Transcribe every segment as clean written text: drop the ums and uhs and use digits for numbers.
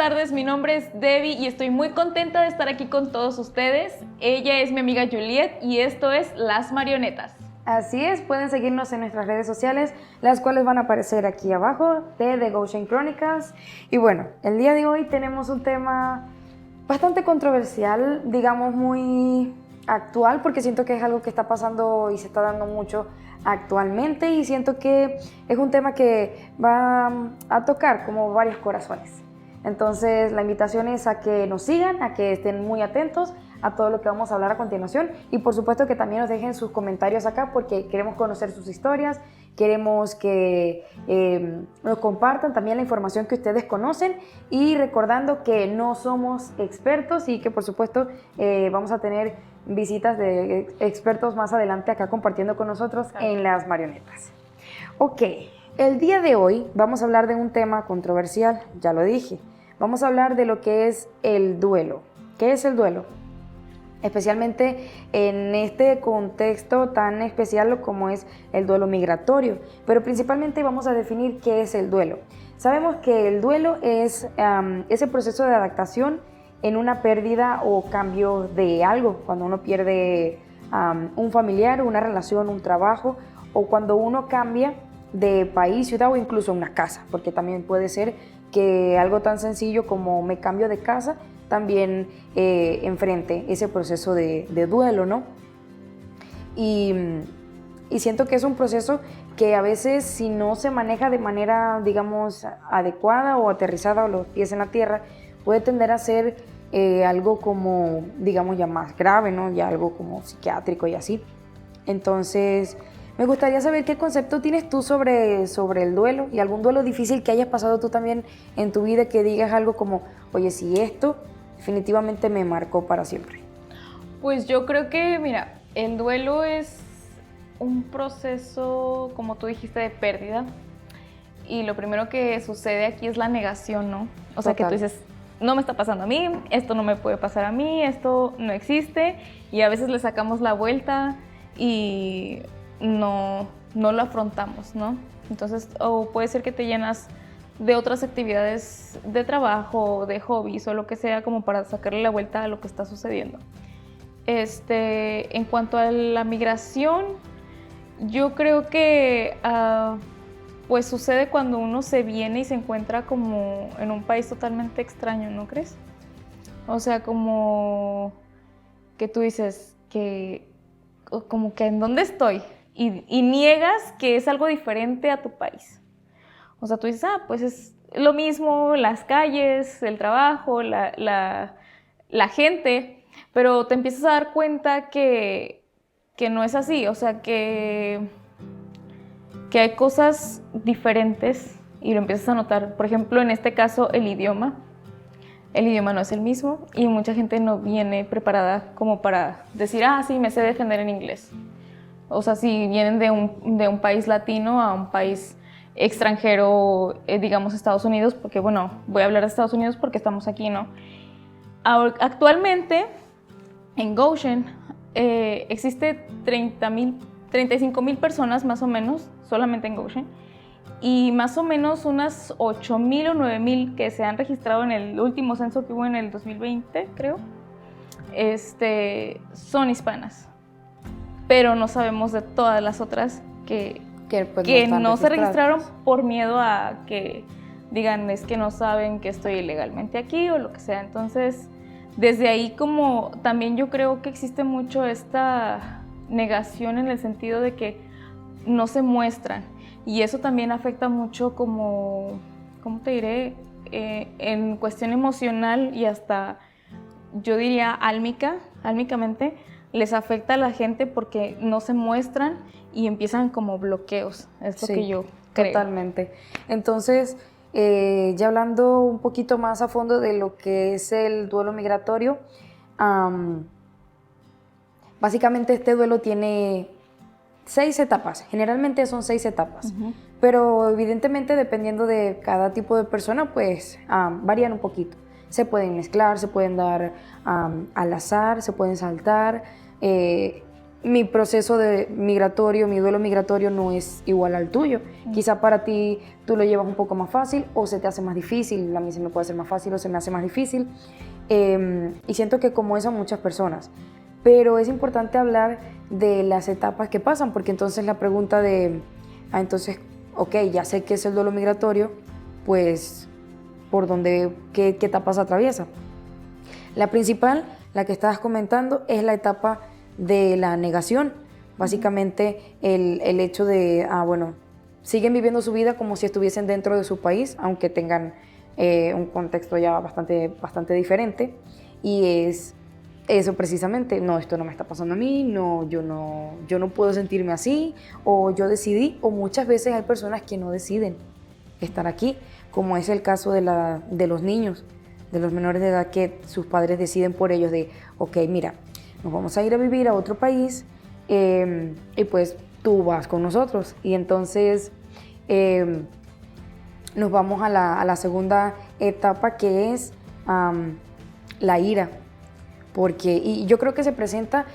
tardes, mi nombre es Debbie y estoy muy contenta de estar aquí con todos ustedes. Ella es mi amiga Juliet y esto es Las Marionetas. Así es, pueden seguirnos en nuestras redes sociales, las cuales van a aparecer aquí abajo de The Goshen Chronicles. Y bueno, el día de hoy tenemos un tema bastante controversial, digamos muy actual, porque siento que es algo que está pasando y se está dando mucho actualmente, y siento que es un tema que va a tocar como varios corazones. Entonces la invitación es a que nos sigan, a que estén muy atentos a todo lo que vamos a hablar a continuación, y por supuesto que también nos dejen sus comentarios acá, porque queremos conocer sus historias, queremos que nos compartan también la información que ustedes conocen, y recordando que no somos expertos y que por supuesto vamos a tener visitas de expertos más adelante acá compartiendo con nosotros en Las Marionetas. Ok, el día de hoy vamos a hablar de un tema controversial, ya lo dije. Vamos a hablar de lo que es el duelo. ¿Qué es el duelo? Especialmente en este contexto tan especial como es el duelo migratorio, pero principalmente vamos a definir qué es el duelo. Sabemos que el duelo es ese proceso de adaptación en una pérdida o cambio de algo, cuando uno pierde un familiar, una relación, un trabajo, o cuando uno cambia de país, ciudad o incluso una casa, porque también puede ser que algo tan sencillo como me cambio de casa también enfrente ese proceso de duelo, ¿no? Y siento que es un proceso que a veces, si no se maneja de manera, digamos, adecuada o aterrizada o los pies en la tierra, puede tender a ser algo como, digamos, ya más grave, ¿no? Ya algo como psiquiátrico y así. Entonces, me gustaría saber qué concepto tienes tú sobre el duelo, y algún duelo difícil que hayas pasado tú también en tu vida, que digas algo como, oye, si esto definitivamente me marcó para siempre. Pues yo creo que, mira, el duelo es un proceso, como tú dijiste, de pérdida. Y lo primero que sucede aquí es la negación, ¿no? O sea, que tú dices, no me está pasando a mí, esto no me puede pasar a mí, esto no existe. Y a veces le sacamos la vuelta y no lo afrontamos, ¿no? Entonces, o puede ser que te llenas de otras actividades de trabajo, de hobbies o lo que sea, como para sacarle la vuelta a lo que está sucediendo. En cuanto a la migración, yo creo que pues sucede cuando uno se viene y se encuentra como en un país totalmente extraño, ¿no crees? O sea, como que tú dices que como que ¿en dónde estoy? Y niegas que es algo diferente a tu país. O sea, tú dices, pues es lo mismo, las calles, el trabajo, la gente, pero te empiezas a dar cuenta que no es así, o sea, que hay cosas diferentes y lo empiezas a notar. Por ejemplo, en este caso, el idioma no es el mismo y mucha gente no viene preparada como para decir, sí, me sé defender en inglés. O sea, si vienen de un país latino a un país extranjero, digamos Estados Unidos, porque bueno, voy a hablar de Estados Unidos porque estamos aquí, ¿no? Actualmente en Goshen existe 35,000 personas más o menos, solamente en Goshen, y más o menos unas 8,000 o 9,000 que se han registrado en el último censo que hubo en el 2020, creo, son hispanas. Pero no sabemos de todas las otras que no se registraron por miedo a que digan, es que no saben que estoy ilegalmente aquí o lo que sea. Entonces, desde ahí como también yo creo que existe mucho esta negación en el sentido de que no se muestran. Y eso también afecta mucho como, ¿cómo te diré? En cuestión emocional y hasta, yo diría, álmicamente, les afecta a la gente porque no se muestran y empiezan como bloqueos. Es lo que yo creo. Totalmente. Entonces, ya hablando un poquito más a fondo de lo que es el duelo migratorio, básicamente este duelo tiene 6 etapas. Generalmente son 6 etapas. Pero evidentemente, dependiendo de cada tipo de persona, pues varían un poquito. Se pueden mezclar, se pueden dar al azar, se pueden saltar. mi proceso de migratorio, mi duelo migratorio no es igual al tuyo. Quizá para ti tú lo llevas un poco más fácil o se te hace más difícil, a mí se me puede hacer más fácil o se me hace más difícil. Y siento que como eso a muchas personas. Pero es importante hablar de las etapas que pasan, porque entonces la pregunta de, entonces, ok, ya sé qué es el duelo migratorio, pues, ¿por dónde, qué etapas atraviesa? La principal, la que estabas comentando, es la etapa de la negación. Básicamente el hecho de, bueno, siguen viviendo su vida como si estuviesen dentro de su país, aunque tengan un contexto ya bastante diferente, y es eso precisamente, no, esto no me está pasando a mí, no, yo no puedo sentirme así, o yo decidí, o muchas veces hay personas que no deciden estar aquí, como es el caso de los niños, de los menores de edad que sus padres deciden por ellos de, ok, mira, nos vamos a ir a vivir a otro país y pues tú vas con nosotros. Y entonces nos vamos a la segunda etapa, que es la ira. Y yo creo que se presenta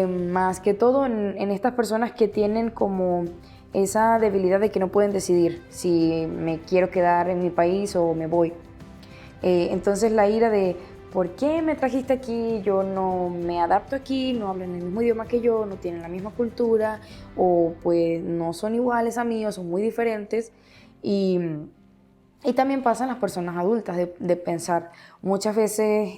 más que todo en estas personas que tienen como esa debilidad de que no pueden decidir si me quiero quedar en mi país o me voy. Entonces la ira de ¿por qué me trajiste aquí? Yo no me adapto aquí, no hablan el mismo idioma que yo, no tienen la misma cultura, o pues no son iguales a mí, o son muy diferentes. Y también pasan las personas adultas de pensar. Muchas veces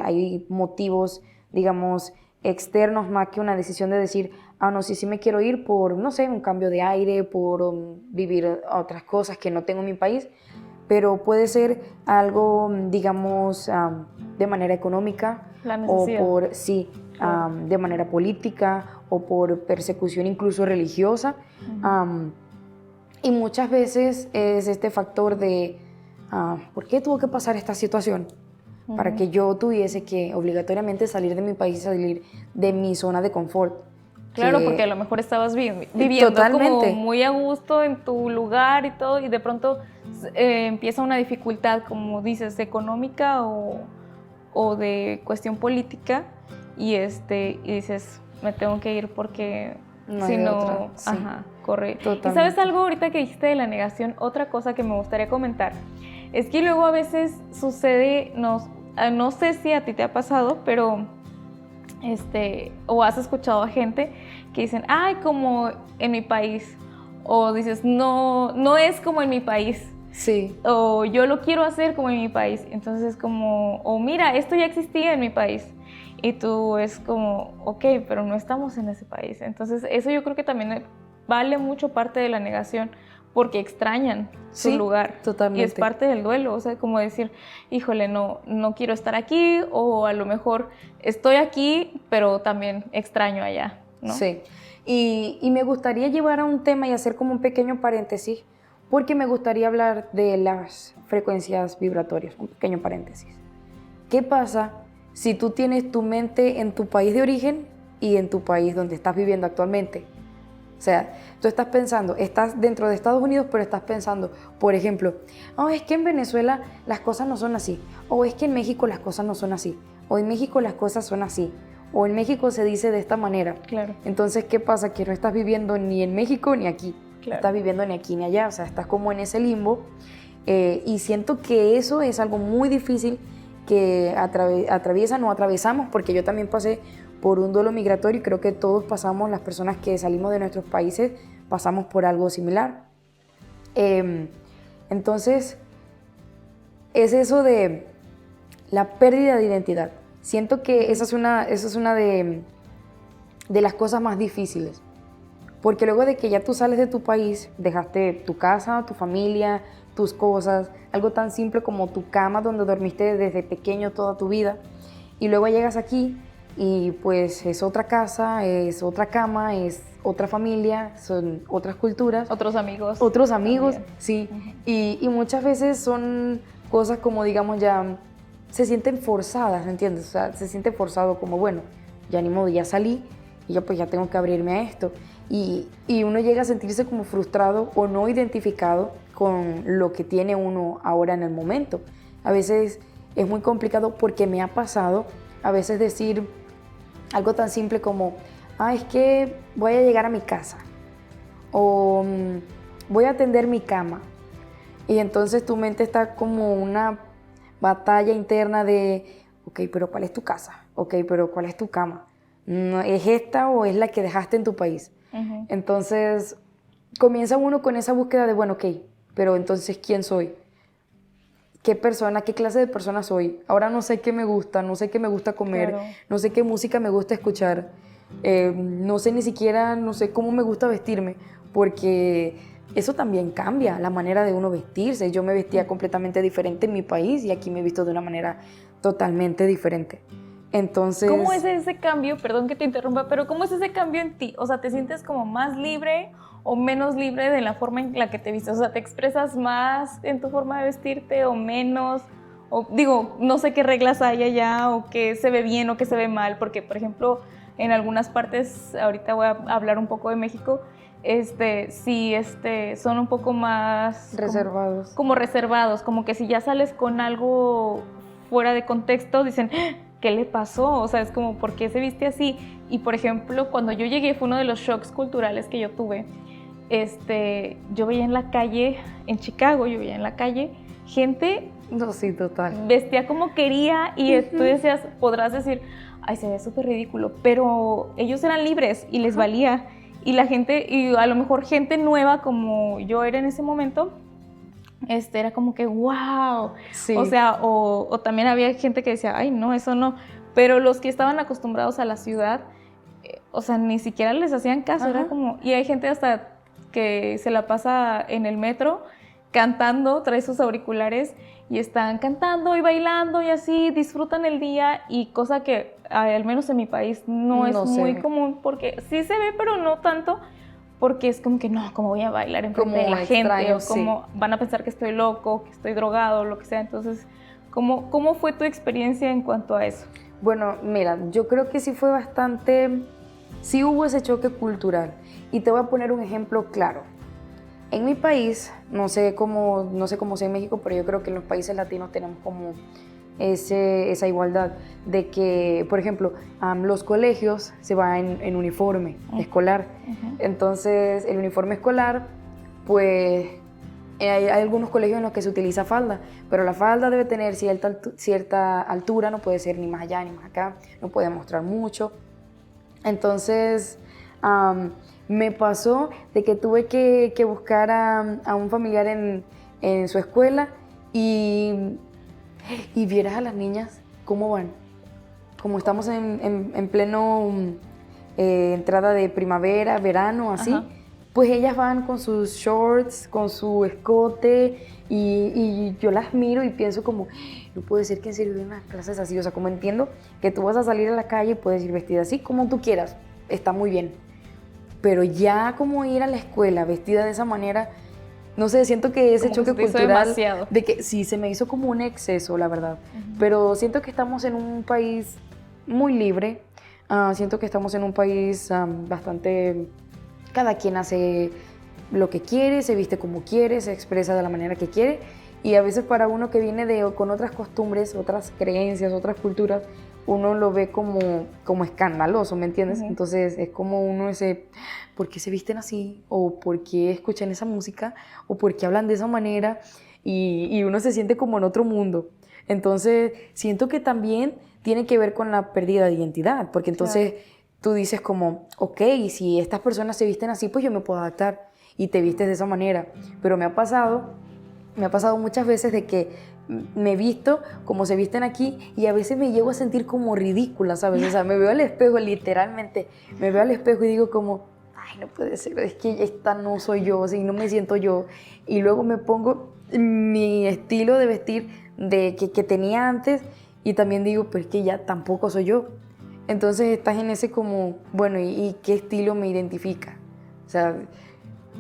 hay motivos, digamos, externos más que una decisión de decir, no, sí me quiero ir por, no sé, un cambio de aire, por vivir otras cosas que no tengo en mi país. Pero puede ser algo, digamos, de manera económica o por, de manera política o por persecución incluso religiosa. Y muchas veces es este factor de, ¿por qué tuvo que pasar esta situación? Para que yo tuviese que obligatoriamente salir de mi país, salir de mi zona de confort. Claro, porque a lo mejor estabas viviendo totalmente, como muy a gusto en tu lugar y todo, y de pronto empieza una dificultad, como dices, económica o de cuestión política, y dices, me tengo que ir porque no si hay no, otra. Sí. Corre. Totalmente. ¿Y sabes algo ahorita que dijiste de la negación? Otra cosa que me gustaría comentar es que luego a veces sucede, no sé si a ti te ha pasado, pero o has escuchado a gente que dicen, ay, como en mi país, o dices, no es como en mi país, sí, o yo lo quiero hacer como en mi país, entonces como, o mira, esto ya existía en mi país, y tú es como, ok, pero no estamos en ese país. Entonces eso yo creo que también vale mucho parte de la negación, porque extrañan su lugar. Totalmente. Y es parte del duelo, o sea, como decir, híjole, no quiero estar aquí, o a lo mejor estoy aquí, pero también extraño allá, ¿no? Sí, y me gustaría llevar a un tema y hacer como un pequeño paréntesis, porque me gustaría hablar de las frecuencias vibratorias, un pequeño paréntesis. ¿Qué pasa si tú tienes tu mente en tu país de origen y en tu país donde estás viviendo actualmente? O sea, tú estás pensando, estás dentro de Estados Unidos, pero estás pensando, por ejemplo, es que en Venezuela las cosas no son así, o es que en México las cosas no son así, o en México las cosas son así, o en México se dice de esta manera. Claro. Entonces, ¿qué pasa? Que no estás viviendo ni en México ni aquí, no estás viviendo ni aquí ni allá, o sea, estás como en ese limbo, y siento que eso es algo muy difícil que atraviesan o atravesamos, porque yo también pasé por un duelo migratorio y creo que todos pasamos, las personas que salimos de nuestros países, pasamos por algo similar. Entonces, es eso de la pérdida de identidad. Siento que esa es una de las cosas más difíciles, porque luego de que ya tú sales de tu país, dejaste tu casa, tu familia, tus cosas, algo tan simple como tu cama donde dormiste desde pequeño toda tu vida, y luego llegas aquí y pues es otra casa, es otra cama, es otra familia, son otras culturas. Otros amigos. También. Sí. Y muchas veces son cosas como, digamos, ya se sienten forzadas, ¿entiendes? O sea, se siente forzado como, bueno, ya ni modo, ya salí y yo pues ya tengo que abrirme a esto. Y uno llega a sentirse como frustrado o no identificado con lo que tiene uno ahora en el momento. A veces es muy complicado porque me ha pasado a veces decir algo tan simple como, es que voy a llegar a mi casa o voy a atender mi cama. Y entonces tu mente está como una batalla interna de, ok, pero ¿cuál es tu casa? Ok, pero ¿cuál es tu cama? ¿Es esta o es la que dejaste en tu país? Ujú. Entonces comienza uno con esa búsqueda de, bueno, ok, pero entonces ¿quién soy? ¿Qué persona, qué clase de persona soy? Ahora no sé qué me gusta, no sé qué me gusta comer, Claro. no sé qué música me gusta escuchar, no sé ni siquiera, no sé cómo me gusta vestirme, porque eso también cambia la manera de uno vestirse. Yo me vestía completamente diferente en mi país y aquí me he visto de una manera totalmente diferente. Entonces, ¿Cómo es ese cambio? Perdón que te interrumpa, pero ¿cómo es ese cambio en ti? O sea, ¿te sientes como más libre o menos libre de la forma en la que te vistes? O sea, ¿te expresas más en tu forma de vestirte o menos? O digo, no sé qué reglas hay allá o qué se ve bien o qué se ve mal, porque por ejemplo, en algunas partes, ahorita voy a hablar un poco de México, sí, son un poco más reservados. como reservados, como que si ya sales con algo fuera de contexto, dicen, ¿qué le pasó? O sea, es como, ¿por qué se viste así? Y por ejemplo, cuando yo llegué, fue uno de los shocks culturales que yo tuve. Yo veía en la calle, en Chicago, yo veía en la calle gente No, sí, total. vestía como quería y tú decías, podrás decir, ay, se ve súper ridículo, pero ellos eran libres y les valía. Y la gente, y a lo mejor gente nueva como yo era en ese momento, era como que wow. Sí. O sea, o también había gente que decía, ay, no, eso no. Pero los que estaban acostumbrados a la ciudad, o sea, ni siquiera les hacían caso. Ajá. Era como, y hay gente hasta que se la pasa en el metro cantando, trae sus auriculares y están cantando y bailando y así disfrutan el día, y cosa que al menos en mi país no es muy común, porque sí se ve, pero no tanto, porque es como que no, ¿cómo voy a bailar en frente de la gente? O como van a pensar que estoy loco, que estoy drogado, lo que sea. Entonces, ¿cómo fue tu experiencia en cuanto a eso? Bueno, mira, yo creo que sí fue bastante, sí hubo ese choque cultural. Y te voy a poner un ejemplo claro. En mi país, no sé cómo sea en México, pero yo creo que en los países latinos tenemos como esa igualdad de que, por ejemplo, los colegios se van en uniforme escolar. Entonces, el uniforme escolar, pues, hay algunos colegios en los que se utiliza falda, pero la falda debe tener cierta altura, no puede ser ni más allá ni más acá, no puede mostrar mucho. Entonces, me pasó de que tuve que buscar a un familiar en su escuela y vieras a las niñas cómo van. Como estamos en pleno entrada de primavera, verano, así, pues ellas van con sus shorts, con su escote y yo las miro y pienso como, no puede ser que en serio unas clases así. O sea, como entiendo que tú vas a salir a la calle y puedes ir vestida así como tú quieras, está muy bien. Pero ya como ir a la escuela vestida de esa manera, no sé, siento que ese choque cultural de que sí, se me hizo como un exceso, la verdad. Pero siento que estamos en un país muy libre, siento que estamos en un país bastante, cada quien hace lo que quiere, se viste como quiere, se expresa de la manera que quiere, y a veces para uno que viene con otras costumbres, otras creencias, otras culturas, uno lo ve como escandaloso, ¿me entiendes? Entonces es como uno dice, ¿por qué se visten así? ¿O por qué escuchan esa música? ¿O por qué hablan de esa manera? Y uno se siente como en otro mundo. Entonces siento que también tiene que ver con la pérdida de identidad, porque entonces tú dices como, ok, si estas personas se visten así, pues yo me puedo adaptar y te vistes de esa manera. Pero me ha pasado muchas veces de que me visto como se visten aquí y a veces me llego a sentir como ridícula, ¿sabes? O sea, me veo al espejo, literalmente, me veo al espejo y digo como, ay, no puede ser, es que esta no soy yo, así no me siento yo. Y luego me pongo mi estilo de vestir que tenía antes y también digo, pero es que ya tampoco soy yo. Entonces estás en ese como, bueno, ¿y qué estilo me identifica? O sea,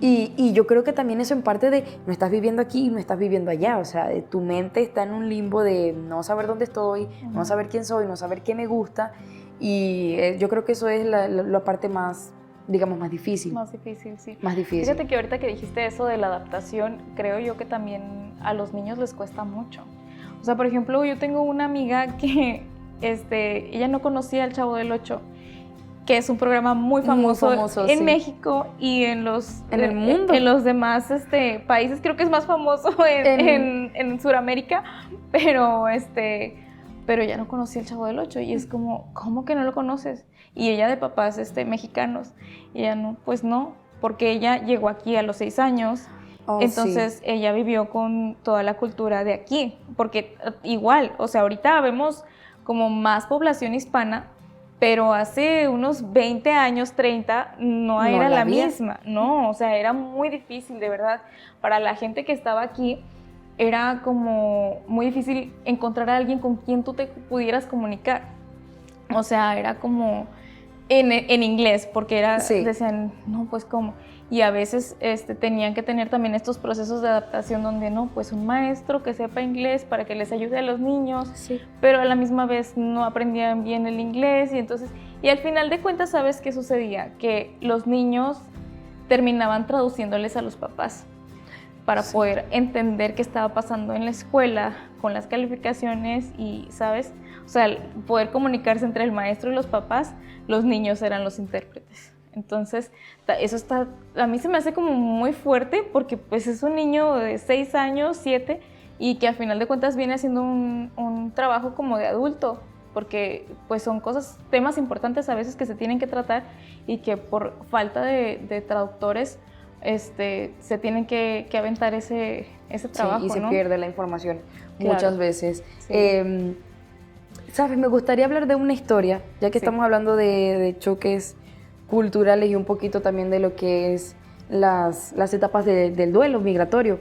y yo creo que también eso en parte de no estás viviendo aquí y no estás viviendo allá. O sea, tu mente está en un limbo de no saber dónde estoy, no saber quién soy, no saber qué me gusta. Y yo creo que eso es la parte más, digamos, más difícil. Más difícil, sí. Más difícil. Fíjate que ahorita que dijiste eso de la adaptación, creo yo que también a los niños les cuesta mucho. O sea, por ejemplo, yo tengo una amiga que ella no conocía al Chavo del Ocho que es un programa muy famoso en sí. México y en el mundo. En los demás países. Creo que es más famoso en Sudamérica, pero ya no conocía el Chavo del Ocho y es como, ¿cómo que no lo conoces? Y ella de papás mexicanos, y ella no, pues no, porque ella llegó aquí a los 6 años. Entonces sí. ella vivió con toda la cultura de aquí, porque igual, o sea, ahorita vemos como más población hispana, pero hace unos 20 años, 30, no era la misma, no, o sea, era muy difícil, de verdad, para la gente que estaba aquí, era como muy difícil encontrar a alguien con quien tú te pudieras comunicar, o sea, era como en inglés, porque decían, no, pues ¿cómo? Y a veces tenían que tener también estos procesos de adaptación donde no, pues un maestro que sepa inglés para que les ayude a los niños, pero a la misma vez no aprendían bien el inglés y al final de cuentas, ¿sabes qué sucedía? Que los niños terminaban traduciéndoles a los papás para poder entender qué estaba pasando en la escuela con las calificaciones y, ¿sabes? O sea, poder comunicarse entre el maestro y los papás, los niños eran los intérpretes. Entonces, eso a mí se me hace como muy fuerte porque pues es un niño de 6 años, 7, y que al final de cuentas viene haciendo un trabajo como de adulto, porque pues son temas importantes a veces que se tienen que tratar y que por falta de traductores se tienen que aventar ese trabajo, y se ¿no? pierde la información muchas veces. Sí. ¿Sabes? Me gustaría hablar de una historia, ya que estamos hablando de choques culturales y un poquito también de lo que es las etapas del duelo migratorio,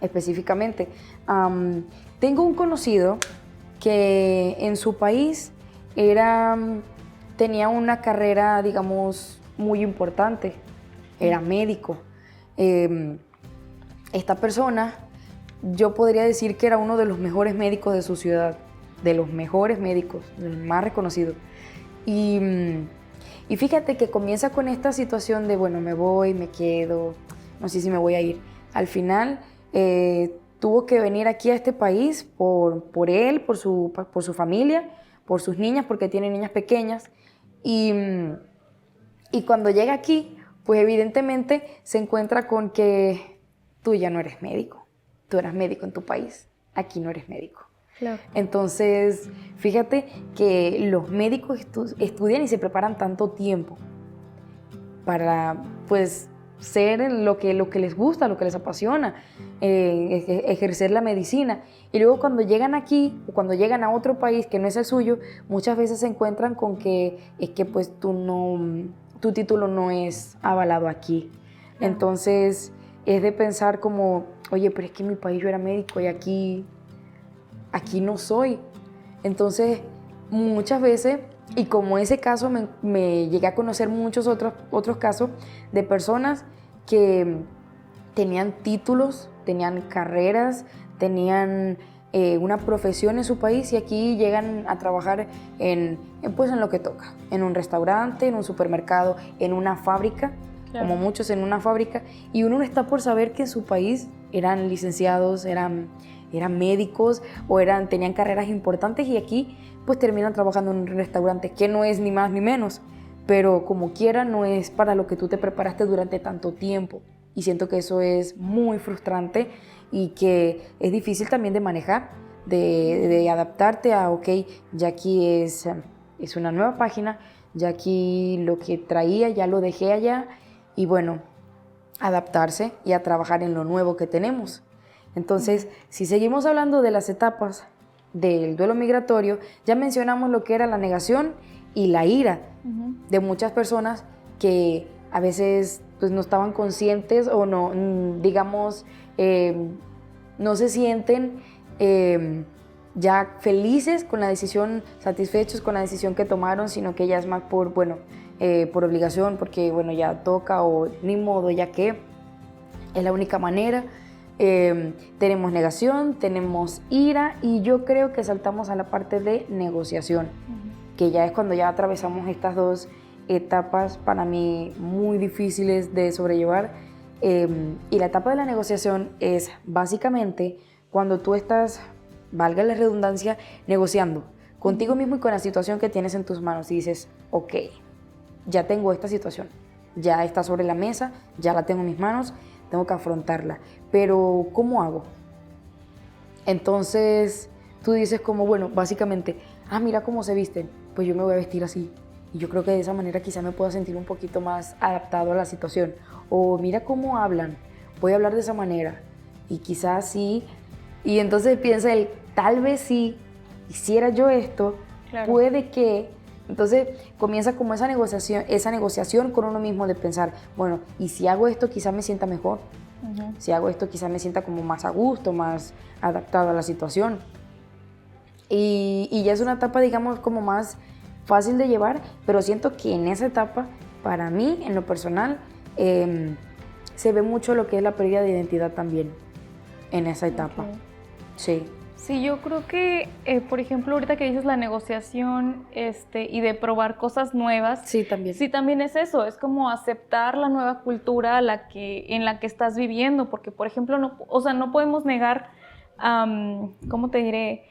específicamente. Tengo un conocido que en su país tenía una carrera, digamos, muy importante, era médico. Esta persona, yo podría decir que era uno de los mejores médicos de su ciudad, de los mejores médicos, el más reconocido. Y fíjate que comienza con esta situación de, bueno, me voy, me quedo, no sé si me voy a ir. Al final tuvo que venir aquí a este país por él, por su familia, por sus niñas, porque tiene niñas pequeñas. Y cuando llega aquí, pues evidentemente se encuentra con que tú ya no eres médico. Tú eras médico en tu país, aquí no eres médico. Claro. Entonces, fíjate que los médicos estudian y se preparan tanto tiempo para, pues, ser lo que les gusta, lo que les apasiona, ejercer la medicina. Y luego cuando llegan aquí, o cuando llegan a otro país que no es el suyo, muchas veces se encuentran con que es que pues tu título no es avalado aquí. Claro. Entonces, es de pensar como, oye, pero es que en mi país yo era médico y aquí no soy. Entonces, muchas veces, y como ese caso me llegué a conocer muchos otros casos de personas que tenían títulos, tenían carreras, tenían una profesión en su país y aquí llegan a trabajar en lo que toca, en un restaurante, en un supermercado, en una fábrica, claro, como muchos en una fábrica, y uno está por saber que en su país eran licenciados, eran médicos o tenían carreras importantes y aquí pues terminan trabajando en un restaurante, que no es ni más ni menos, pero como quiera no es para lo que tú te preparaste durante tanto tiempo. Y siento que eso es muy frustrante y que es difícil también de manejar, de adaptarte a, ok, ya aquí es una nueva página, ya aquí lo que traía ya lo dejé allá y bueno, adaptarse y a trabajar en lo nuevo que tenemos. Entonces, si seguimos hablando de las etapas del duelo migratorio, ya mencionamos lo que era la negación y la ira de muchas personas que a veces pues, no estaban conscientes o no, digamos, no se sienten ya felices con la decisión, satisfechos con la decisión que tomaron, sino que ya es más por obligación, porque bueno, ya toca o ni modo, ya que es la única manera. Tenemos negación, tenemos ira y yo creo que saltamos a la parte de negociación, que ya es cuando ya atravesamos estas dos etapas para mí muy difíciles de sobrellevar. Y la etapa de la negociación es básicamente cuando tú estás, valga la redundancia, negociando contigo mismo y con la situación que tienes en tus manos y dices, ok, ya tengo esta situación, ya está sobre la mesa, ya la tengo en mis manos, tengo que afrontarla, pero ¿cómo hago? Entonces tú dices como, bueno, básicamente, mira cómo se visten, pues yo me voy a vestir así. Y yo creo que de esa manera quizá me pueda sentir un poquito más adaptado a la situación. O mira cómo hablan, voy a hablar de esa manera. Y quizás sí. Y entonces piensa él, tal vez sí, hiciera yo esto, claro, puede que. Entonces comienza como esa negociación con uno mismo de pensar, bueno, y si hago esto quizás me sienta mejor. Uh-huh. Si hago esto quizás me sienta como más a gusto, más adaptado a la situación. Y ya es una etapa, digamos, como más fácil de llevar, pero siento que en esa etapa, para mí, en lo personal, se ve mucho lo que es la pérdida de identidad también en esa etapa. Okay. Sí. Sí, yo creo que, por ejemplo, ahorita que dices la negociación y de probar cosas nuevas. Sí, también. Sí, también es eso, es como aceptar la nueva cultura en la que estás viviendo, porque, por ejemplo, no podemos negar, ¿cómo te diré?,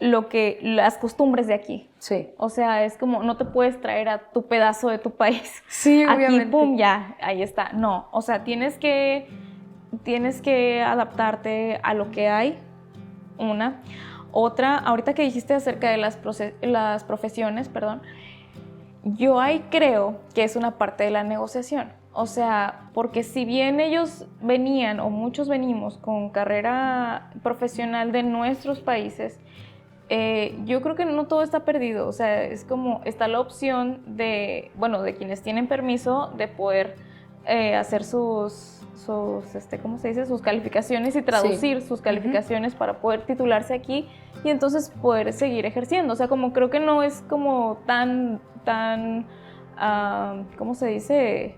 las costumbres de aquí. Sí. O sea, es como, no te puedes traer a tu pedazo de tu país. Sí, obviamente. Aquí, pum, ya, ahí está. No, o sea, tienes que adaptarte a lo que hay, una. Otra, ahorita que dijiste acerca de las profesiones, yo ahí creo que es una parte de la negociación. O sea, porque si bien ellos venían, o muchos venimos con carrera profesional de nuestros países, yo creo que no todo está perdido. O sea, es como, está la opción de quienes tienen permiso de poder hacer sus ¿cómo se dice?, sus calificaciones y traducir sus calificaciones para poder titularse aquí y entonces poder seguir ejerciendo. O sea, como creo que no es como tan ¿cómo se dice?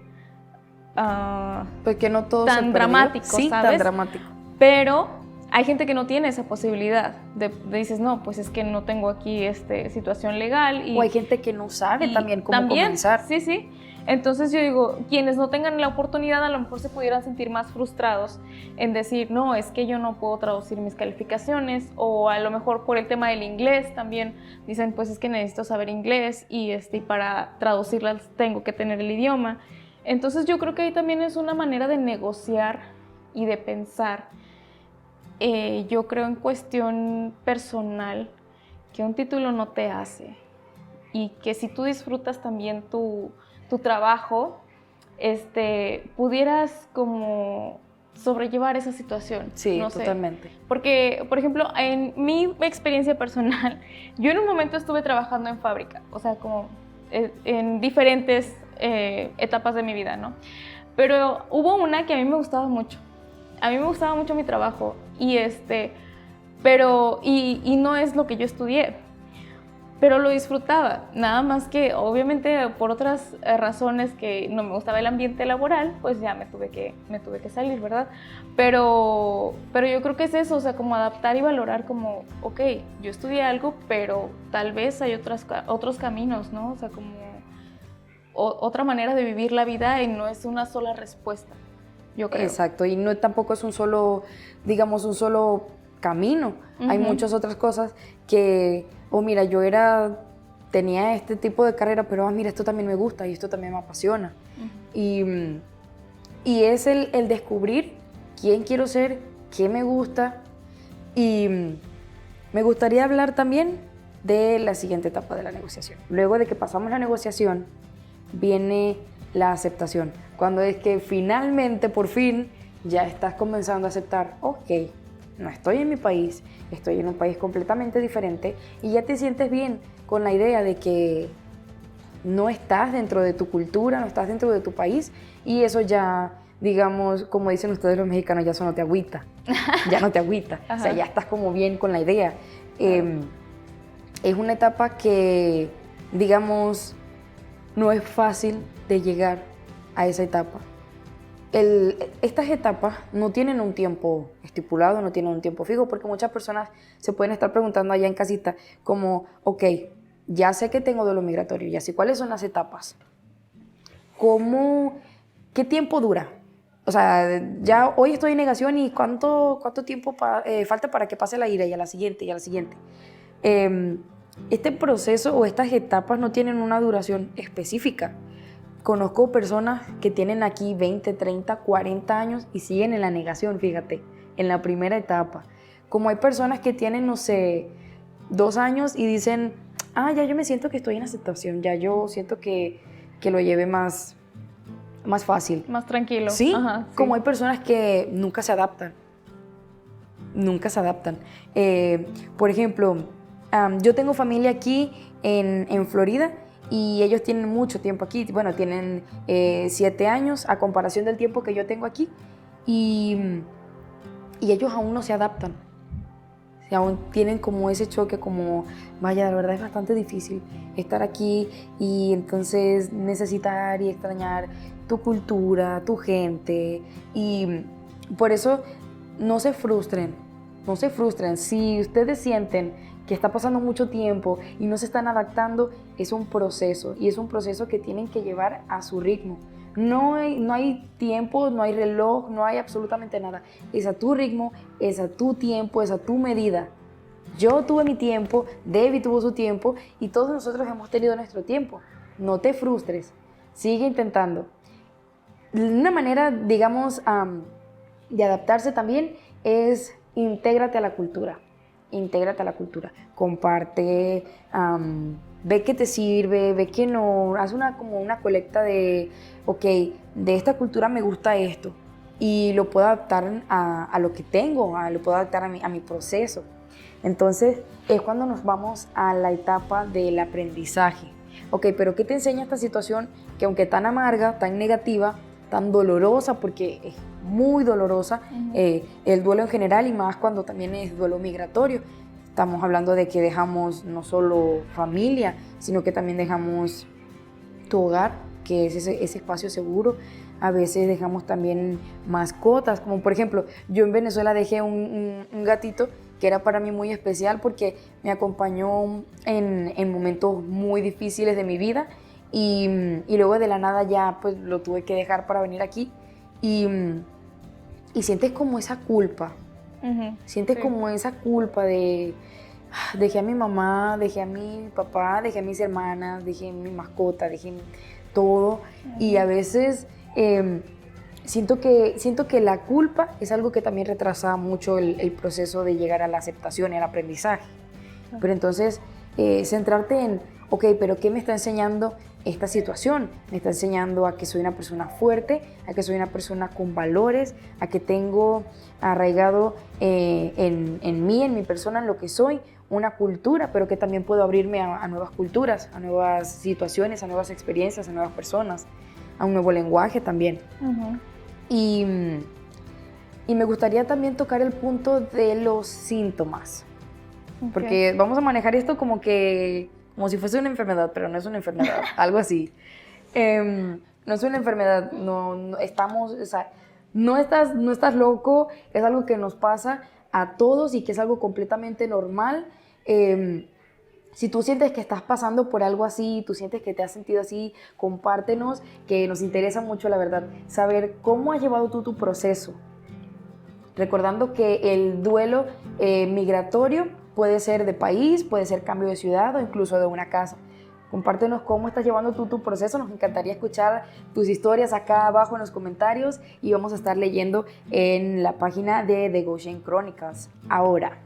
Porque no todo tan dramático, sí, ¿sabes? Tan dramático. Pero hay gente que no tiene esa posibilidad de dices, no, pues es que no tengo aquí situación legal. O hay gente que no sabe también cómo comenzar. Sí, sí. Entonces yo digo, quienes no tengan la oportunidad a lo mejor se pudieran sentir más frustrados en decir, no, es que yo no puedo traducir mis calificaciones, o a lo mejor por el tema del inglés también dicen, pues es que necesito saber inglés y para traducirlas tengo que tener el idioma. Entonces yo creo que ahí también es una manera de negociar y de pensar. Yo creo en cuestión personal que un título no te hace y que si tú disfrutas también tu trabajo, pudieras como sobrellevar esa situación. Sí, no totalmente. Sé. Porque, por ejemplo, en mi experiencia personal, yo en un momento estuve trabajando en fábrica, o sea, como en diferentes etapas de mi vida, ¿no? Pero hubo una que a mí me gustaba mucho. A mí me gustaba mucho mi trabajo y no es lo que yo estudié, pero lo disfrutaba, nada más que obviamente por otras razones que no me gustaba el ambiente laboral, pues ya me tuve que salir, ¿verdad? Pero yo creo que es eso, o sea, como adaptar y valorar como, ok, yo estudié algo, pero tal vez hay otros caminos, ¿no? O sea, como otra manera de vivir la vida y no es una sola respuesta. Yo creo. Exacto, y no tampoco es un solo camino. Uh-huh. Hay muchas otras cosas que, mira, tenía este tipo de carrera, pero mira, esto también me gusta y esto también me apasiona. Uh-huh. Y es el descubrir quién quiero ser, qué me gusta. Y me gustaría hablar también de la siguiente etapa de la negociación. Luego de que pasamos la negociación, viene la aceptación. Cuando es que finalmente, por fin, ya estás comenzando a aceptar, ok, no estoy en mi país, estoy en un país completamente diferente y ya te sientes bien con la idea de que no estás dentro de tu cultura, no estás dentro de tu país y eso ya, digamos, como dicen ustedes los mexicanos, ya eso no te agüita, ya no te agüita, o sea, ya estás como bien con la idea. Es una etapa que, digamos, no es fácil de llegar a esa etapa. Estas etapas no tienen un tiempo estipulado, no tienen un tiempo fijo, porque muchas personas se pueden estar preguntando allá en casita como, ok, ya sé que tengo duelo migratorio, ya sé cuáles son las etapas. ¿Qué tiempo dura? O sea, ya hoy estoy en negación y ¿cuánto tiempo falta para que pase la ira y a la siguiente y a la siguiente? Este proceso o estas etapas no tienen una duración específica. conozco personas que tienen aquí 20, 30, 40 años y siguen en la negación, fíjate, en la primera etapa. Como hay personas que tienen, no sé, 2 años y dicen, ya yo me siento que estoy en aceptación, ya yo siento que lo llevé más fácil. Más tranquilo. Sí, Ajá, sí. como hay personas que nunca se adaptan. Por ejemplo, yo tengo familia aquí en Florida y ellos tienen mucho tiempo aquí. Bueno, tienen 7 años a comparación del tiempo que yo tengo aquí y ellos aún no se adaptan. Y aún tienen como ese choque, como, vaya, la verdad es bastante difícil estar aquí y entonces necesitar y extrañar tu cultura, tu gente. Y por eso no se frustren. Si ustedes sienten que está pasando mucho tiempo y no se están adaptando, es un proceso y es un proceso que tienen que llevar a su ritmo. No hay tiempo, no hay reloj, no hay absolutamente nada. Es a tu ritmo, es a tu tiempo, es a tu medida. Yo tuve mi tiempo, Debbie tuvo su tiempo y todos nosotros hemos tenido nuestro tiempo. No te frustres, sigue intentando. Una manera, digamos, de adaptarse también es intégrate a la cultura. Comparte, ve qué te sirve, ve qué no, haz como una colecta de, ok, de esta cultura me gusta esto y lo puedo adaptar a lo que tengo, lo puedo adaptar a mi proceso. Entonces es cuando nos vamos a la etapa del aprendizaje. Ok, pero ¿qué te enseña esta situación que aunque tan amarga, tan negativa, tan dolorosa, porque es muy dolorosa, el duelo en general y más cuando también es duelo migratorio? Estamos hablando de que dejamos no solo familia, sino que también dejamos tu hogar, que es ese espacio seguro. A veces dejamos también mascotas, como por ejemplo, yo en Venezuela dejé un gatito que era para mí muy especial porque me acompañó en momentos muy difíciles de mi vida y luego de la nada ya pues lo tuve que dejar para venir aquí y sientes como esa culpa. Sientes sí. como esa culpa de dejé a mi mamá, dejé a mi papá, dejé a mis hermanas, dejé a mi mascota, dejé todo. Y a veces siento que la culpa es algo que también retrasa mucho el proceso de llegar a la aceptación y al aprendizaje. Pero entonces centrarte en, ok, pero ¿qué me está enseñando esta situación? Me está enseñando a que soy una persona fuerte, a que soy una persona con valores, a que tengo arraigado en mí, en mi persona, en lo que soy, una cultura, pero que también puedo abrirme a nuevas culturas, a nuevas situaciones, a nuevas experiencias, a nuevas personas, a un nuevo lenguaje también. Y me gustaría también tocar el punto de los síntomas, porque vamos a manejar esto como si fuese una enfermedad, pero no es una enfermedad, algo así. No es una enfermedad, no estamos, o sea, no estás loco, es algo que nos pasa a todos y que es algo completamente normal. Si tú sientes que estás pasando por algo así, tú sientes que te has sentido así, compártenos, que nos interesa mucho, la verdad, saber cómo has llevado tú tu proceso. Recordando que el duelo migratorio puede ser de país, puede ser cambio de ciudad o incluso de una casa. Compártenos cómo estás llevando tú tu proceso, nos encantaría escuchar tus historias acá abajo en los comentarios y vamos a estar leyendo en la página de The Goshen Chronicles. Ahora,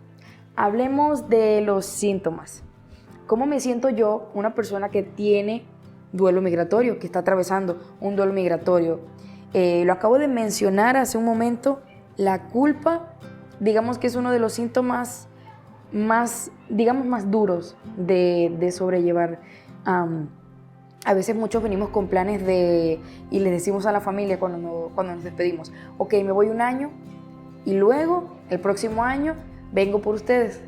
hablemos de los síntomas. ¿Cómo me siento yo, una persona que tiene duelo migratorio, que está atravesando un duelo migratorio? Lo acabo de mencionar hace un momento, la culpa, digamos que es uno de los síntomas más duros de sobrellevar. A veces muchos venimos con planes y les decimos a la familia cuando nos despedimos, ok, me voy 1 año y luego el próximo año vengo por ustedes.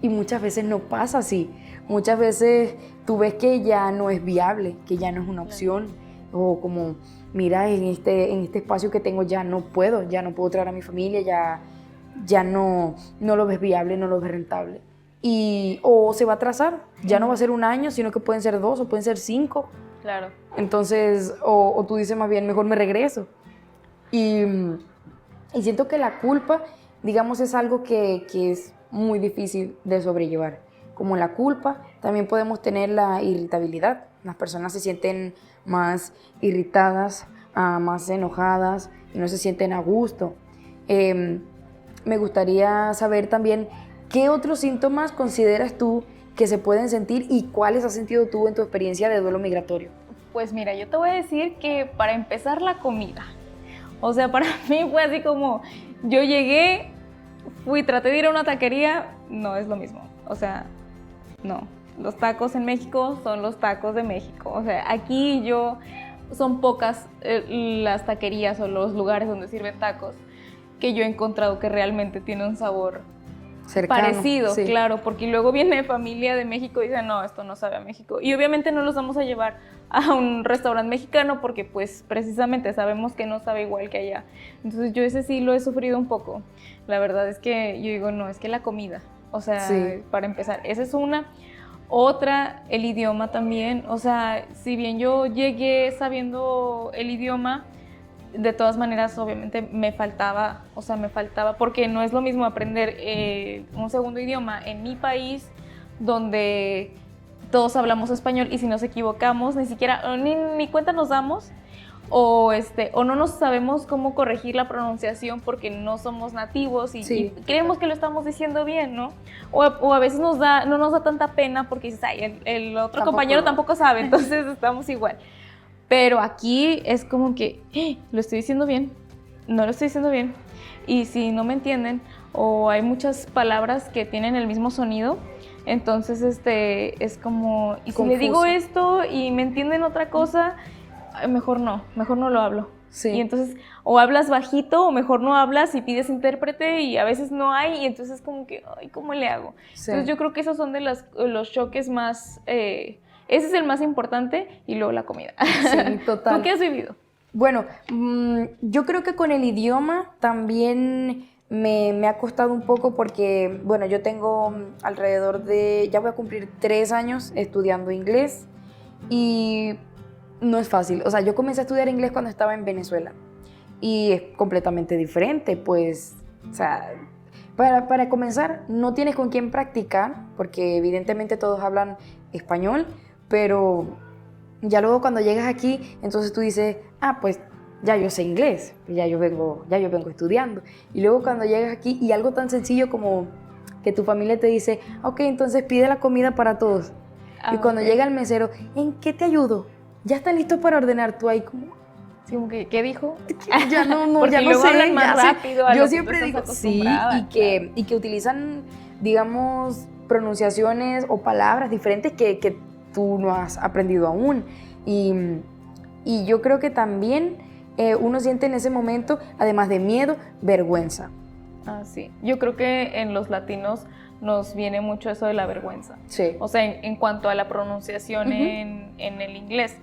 Y muchas veces no pasa así. Muchas veces tú ves que ya no es viable, que ya no es una opción, o como, mira, en este espacio que tengo ya no puedo traer a mi familia, ya no lo ves viable, no lo ves rentable. O se va a atrasar, ya no va a ser 1 año, sino que pueden ser 2 o pueden ser 5. Claro. Entonces, o tú dices más bien, mejor me regreso. Y siento que la culpa, digamos, es algo que es muy difícil de sobrellevar. Como la culpa, también podemos tener la irritabilidad. Las personas se sienten más irritadas, más enojadas y no se sienten a gusto. Me gustaría saber también qué otros síntomas consideras tú que se pueden sentir y cuáles has sentido tú en tu experiencia de duelo migratorio. Pues mira, yo te voy a decir que para empezar la comida. O sea, para mí fue así como, yo llegué, traté de ir a una taquería, no es lo mismo. O sea, no. Los tacos en México son los tacos de México. O sea, son pocas las taquerías o los lugares donde sirven tacos que yo he encontrado que realmente tienen un sabor cercano, parecido, sí. Claro, porque luego viene familia de México y dice, no, esto no sabe a México. Y obviamente no los vamos a llevar a un restaurante mexicano porque pues precisamente sabemos que no sabe igual que allá. Entonces yo ese sí lo he sufrido un poco. La verdad es que yo digo, no, es que la comida, o sea, sí. Para empezar, esa es una. Otra, el idioma también, o sea, si bien yo llegué sabiendo el idioma, de todas maneras, obviamente me faltaba, porque no es lo mismo aprender un segundo idioma en mi país, donde todos hablamos español y si nos equivocamos, ni siquiera, ni cuenta nos damos, o no nos sabemos cómo corregir la pronunciación porque no somos nativos y, sí. Y creemos que lo estamos diciendo bien, ¿no? O a veces no nos da tanta pena porque dices, ay, el otro compañero tampoco sabe, entonces estamos igual. Pero aquí es como que, lo estoy diciendo bien, no lo estoy diciendo bien. Y si no me entienden, o hay muchas palabras que tienen el mismo sonido, entonces es como, y si confuso. Le digo esto y me entienden otra cosa, mejor no lo hablo. Sí. Y entonces, o hablas bajito, o mejor no hablas y pides intérprete y a veces no hay, y entonces es como que, ay, ¿cómo le hago? Sí. Entonces yo creo que esos son de los choques más... ese es el más importante y luego la comida. Sí, total. ¿Tú qué has vivido? Bueno, yo creo que con el idioma también me ha costado un poco porque, bueno, yo tengo alrededor de, ya voy a cumplir 3 años estudiando inglés y no es fácil. O sea, yo comencé a estudiar inglés cuando estaba en Venezuela y es completamente diferente, pues, o sea... Para comenzar, no tienes con quién practicar porque evidentemente todos hablan español, pero ya luego cuando llegas aquí, entonces tú dices, pues ya yo sé inglés, ya yo vengo estudiando. Y luego cuando llegas aquí y algo tan sencillo como que tu familia te dice, ok, entonces pide la comida para todos. Y cuando llega el mesero, ¿en qué te ayudo? Ya están listos para ordenar, tú ahí como... ¿Qué dijo? Ya no, ya no sé. Hablan más rápido. Yo siempre digo sí, y que utilizan, digamos, pronunciaciones o palabras diferentes que tú no has aprendido aún. Y yo creo que también uno siente en ese momento, además de miedo, vergüenza. Sí. Yo creo que en los latinos nos viene mucho eso de la vergüenza. Sí. O sea, en cuanto a la pronunciación en el inglés.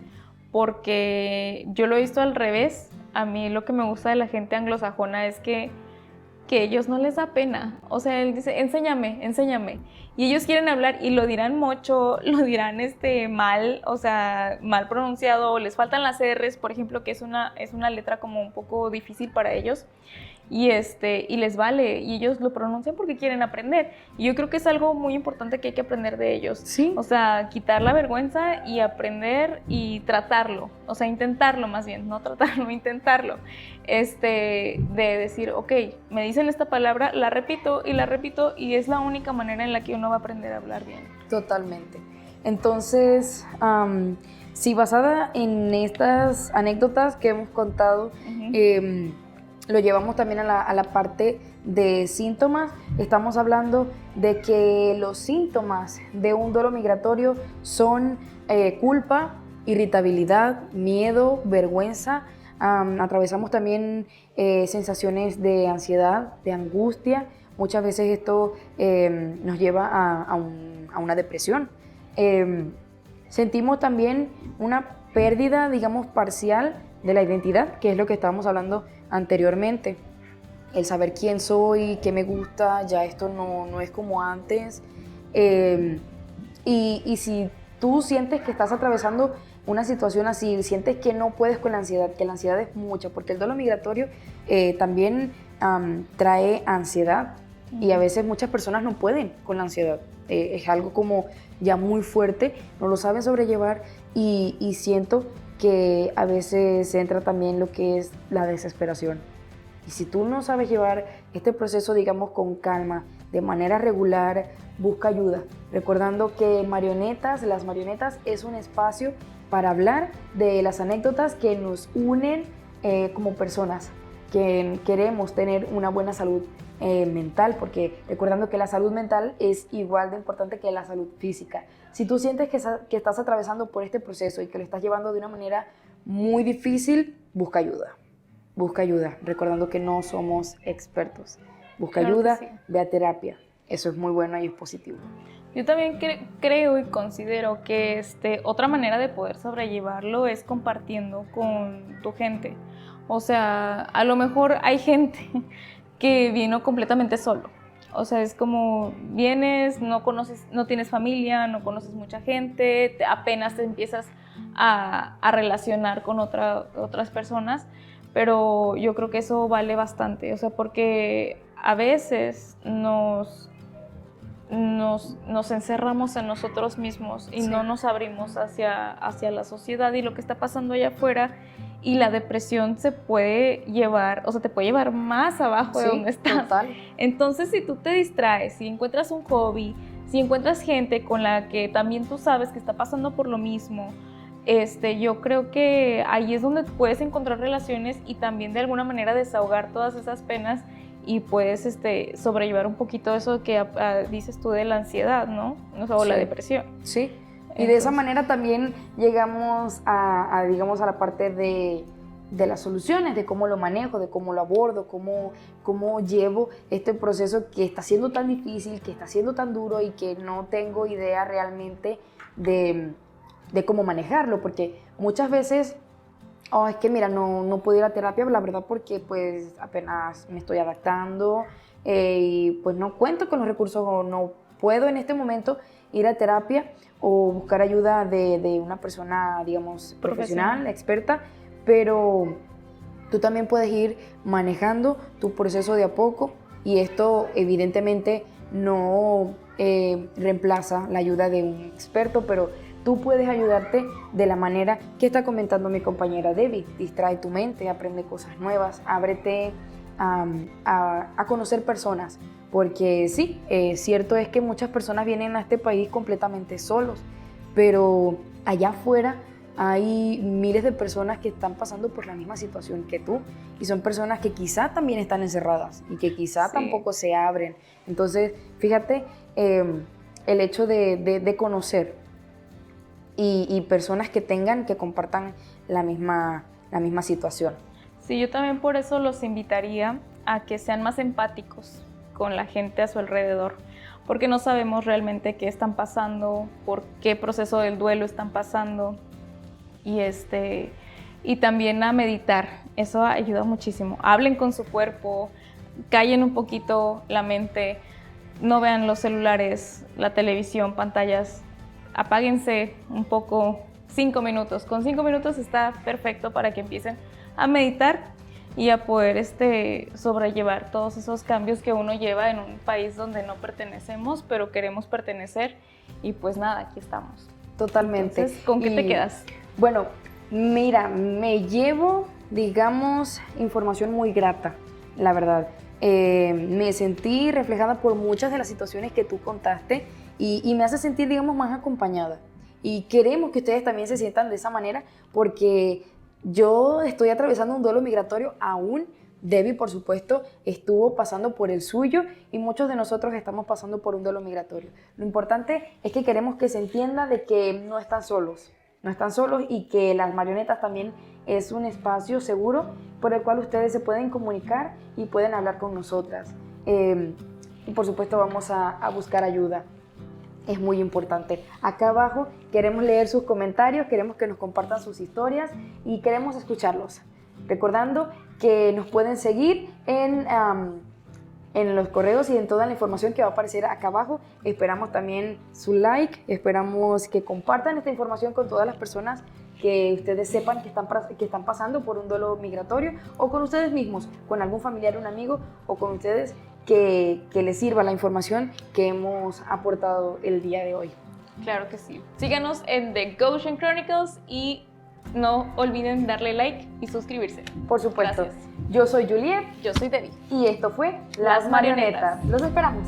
Porque yo lo he visto al revés. A mí lo que me gusta de la gente anglosajona es que ellos no les da pena. O sea, él dice, enséñame. Y ellos quieren hablar y lo dirán mocho, lo dirán mal, o sea, mal pronunciado, o les faltan las R's, por ejemplo, que es una letra como un poco difícil para ellos. Y les vale, y ellos lo pronuncian porque quieren aprender. Y yo creo que es algo muy importante que hay que aprender de ellos. Sí. O sea, quitar la vergüenza y aprender y tratarlo. O sea, intentarlo más bien, no tratarlo, intentarlo. De decir, ok, me dicen esta palabra, la repito y es la única manera en la que uno va a aprender a hablar bien. Totalmente. Entonces, si basada en estas anécdotas que hemos contado, lo llevamos también a la parte de síntomas. Estamos hablando de que los síntomas de un duelo migratorio son culpa, irritabilidad, miedo, vergüenza. Atravesamos también sensaciones de ansiedad, de angustia. Muchas veces esto nos lleva a una depresión. Sentimos también una pérdida, digamos, parcial de la identidad, que es lo que estábamos hablando anteriormente. El saber quién soy, qué me gusta, ya esto no es como antes. Y si tú sientes que estás atravesando una situación así, sientes que no puedes con la ansiedad, que la ansiedad es mucha, porque el duelo migratorio también trae ansiedad y a veces muchas personas no pueden con la ansiedad. es algo como ya muy fuerte, no lo saben sobrellevar y siento que a veces entra también lo que es la desesperación. Y si tú no sabes llevar este proceso, digamos, con calma, de manera regular, busca ayuda. Recordando que las marionetas es un espacio para hablar de las anécdotas que nos unen como personas, que queremos tener una buena salud mental, porque recordando que la salud mental es igual de importante que la salud física. Si tú sientes que estás atravesando por este proceso y que lo estás llevando de una manera muy difícil, busca ayuda. Busca ayuda, recordando que no somos expertos. Busca Claro que ayuda, sí. ve a terapia. Eso es muy bueno y es positivo. Yo también creo y considero que otra manera de poder sobrellevarlo es compartiendo con tu gente. O sea, a lo mejor hay gente que vino completamente solo. O sea, es como vienes, no conoces, no tienes familia, no conoces mucha gente, apenas te empiezas a relacionar con otras personas, pero yo creo que eso vale bastante. O sea, porque a veces nos encerramos en nosotros mismos y Sí. no nos abrimos hacia la sociedad y lo que está pasando allá afuera, y la depresión se puede llevar, o sea, te puede llevar más abajo de Sí, donde estás. total. Entonces, si tú te distraes, si encuentras un hobby, si encuentras gente con la que también tú sabes que está pasando por lo mismo, yo creo que ahí es donde puedes encontrar relaciones y también de alguna manera desahogar todas esas penas y puedes sobrellevar un poquito eso que dices tú de la ansiedad, ¿no? O la Sí. depresión. Sí, y de esa manera también llegamos digamos, a la parte de las soluciones, de cómo lo manejo, de cómo lo abordo, cómo llevo este proceso que está siendo tan difícil, que está siendo tan duro y que no tengo idea realmente de cómo manejarlo, porque muchas veces, es que mira, no puedo ir a terapia, la verdad, porque pues apenas me estoy adaptando y pues no cuento con los recursos o no puedo en este momento ir a terapia o buscar ayuda de una persona, digamos, profesional, experta, pero tú también puedes ir manejando tu proceso de a poco y esto evidentemente no reemplaza la ayuda de un experto, pero tú puedes ayudarte de la manera que está comentando mi compañera Debbie. Distrae tu mente, aprende cosas nuevas, ábrete a conocer personas, porque sí, cierto es que muchas personas vienen a este país completamente solos, pero allá afuera hay miles de personas que están pasando por la misma situación que tú y son personas que quizá también están encerradas y que quizá tampoco se abren. Entonces, fíjate, el hecho de conocer y personas que compartan la misma situación. Sí, yo también por eso los invitaría a que sean más empáticos con la gente a su alrededor, porque no sabemos realmente qué están pasando, por qué proceso del duelo están pasando, y también a meditar. Eso ayuda muchísimo. Hablen con su cuerpo, callen un poquito la mente, no vean los celulares, la televisión, pantallas, apáguense un poco, 5 minutos. Con 5 minutos está perfecto para que empiecen a meditar y a poder sobrellevar todos esos cambios que uno lleva en un país donde no pertenecemos, pero queremos pertenecer, y pues nada, aquí estamos. Totalmente. Entonces, ¿con qué te quedas? Bueno, mira, me llevo, digamos, información muy grata, la verdad. Me sentí reflejada por muchas de las situaciones que tú contaste y me hace sentir, digamos, más acompañada. Y queremos que ustedes también se sientan de esa manera, porque yo estoy atravesando un duelo migratorio aún. Debbie, por supuesto, estuvo pasando por el suyo y muchos de nosotros estamos pasando por un duelo migratorio. Lo importante es que queremos que se entienda de que no están solos y que las marionetas también es un espacio seguro por el cual ustedes se pueden comunicar y pueden hablar con nosotras. Y por supuesto vamos a buscar ayuda. Es muy importante. Acá abajo queremos leer sus comentarios, queremos que nos compartan sus historias y queremos escucharlos. Recordando que nos pueden seguir en los correos y en toda la información que va a aparecer acá abajo. Esperamos también su like, esperamos que compartan esta información con todas las personas que ustedes sepan que están pasando por un duelo migratorio, o con ustedes mismos, con algún familiar, un amigo, o con ustedes que les sirva la información que hemos aportado el día de hoy. Claro que sí. Síganos en The Goshen Chronicles y no olviden darle like y suscribirse. Por supuesto. Gracias. Yo soy Juliet. Yo soy Debbie. Y esto fue Las Marionetas. Los esperamos.